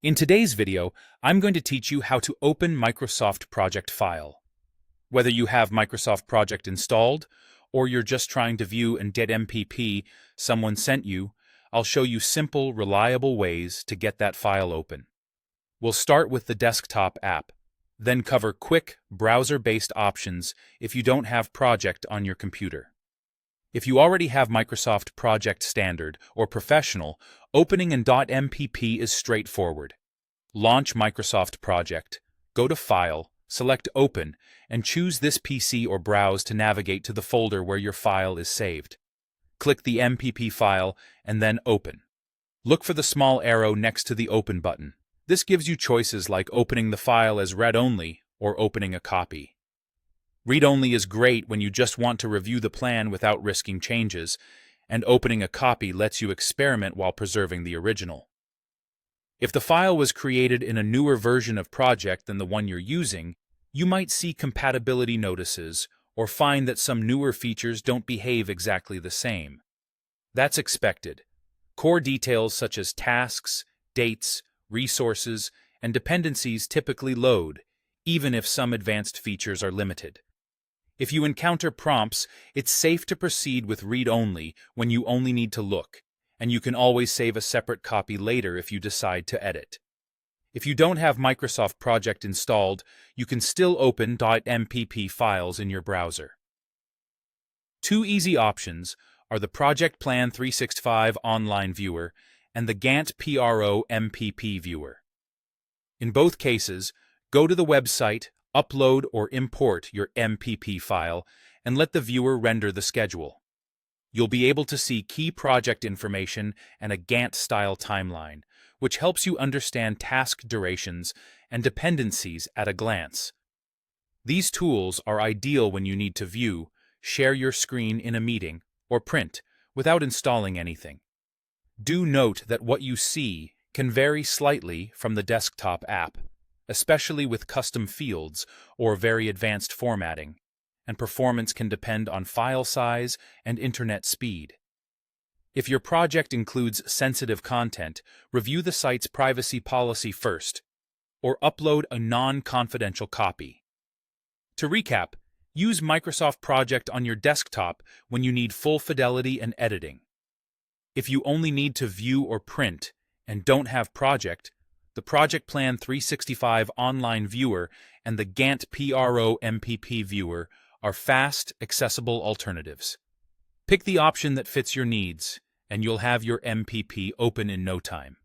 In today's video, I'm going to teach you how to open Microsoft Project file. Whether you have Microsoft Project installed, or you're just trying to view and get MPP someone sent you, I'll show you simple, reliable ways to get that file open. We'll start with the desktop app, then cover quick, browser-based options if you don't have Project on your computer. If you already have Microsoft Project Standard or Professional, opening in .mpp is straightforward. Launch Microsoft Project, go to File, select Open, and choose this PC or browse to navigate to the folder where your file is saved. Click the MPP file and then Open. Look for the small arrow next to the Open button. This gives you choices like opening the file as read-only or opening a copy. Read-only is great when you just want to review the plan without risking changes, and opening a copy lets you experiment while preserving the original. If the file was created in a newer version of Project than the one you're using, you might see compatibility notices or find that some newer features don't behave exactly the same. That's expected. Core details such as tasks, dates, resources, and dependencies typically load, even if some advanced features are limited. If you encounter prompts, it's safe to proceed with read-only when you only need to look, and you can always save a separate copy later if you decide to edit. If you don't have Microsoft Project installed, you can still open .mpp files in your browser. Two easy options are the Project Plan 365 online viewer and the Gantt Pro MPP viewer. In both cases, go to the website, upload or import your MPP file, and let the viewer render the schedule. You'll be able to see key project information and a Gantt-style timeline, which helps you understand task durations and dependencies at a glance. These tools are ideal when you need to view, share your screen in a meeting, or print without installing anything. Do note that what you see can vary slightly from the desktop app, especially with custom fields or very advanced formatting, and performance can depend on file size and internet speed. If your project includes sensitive content, review the site's privacy policy first, or upload a non-confidential copy. To recap, use Microsoft Project on your desktop when you need full fidelity and editing. If you only need to view or print and don't have Project, the Project Plan 365 online viewer and the Gantt Pro MPP viewer are fast, accessible alternatives. Pick the option that fits your needs, and you'll have your MPP open in no time.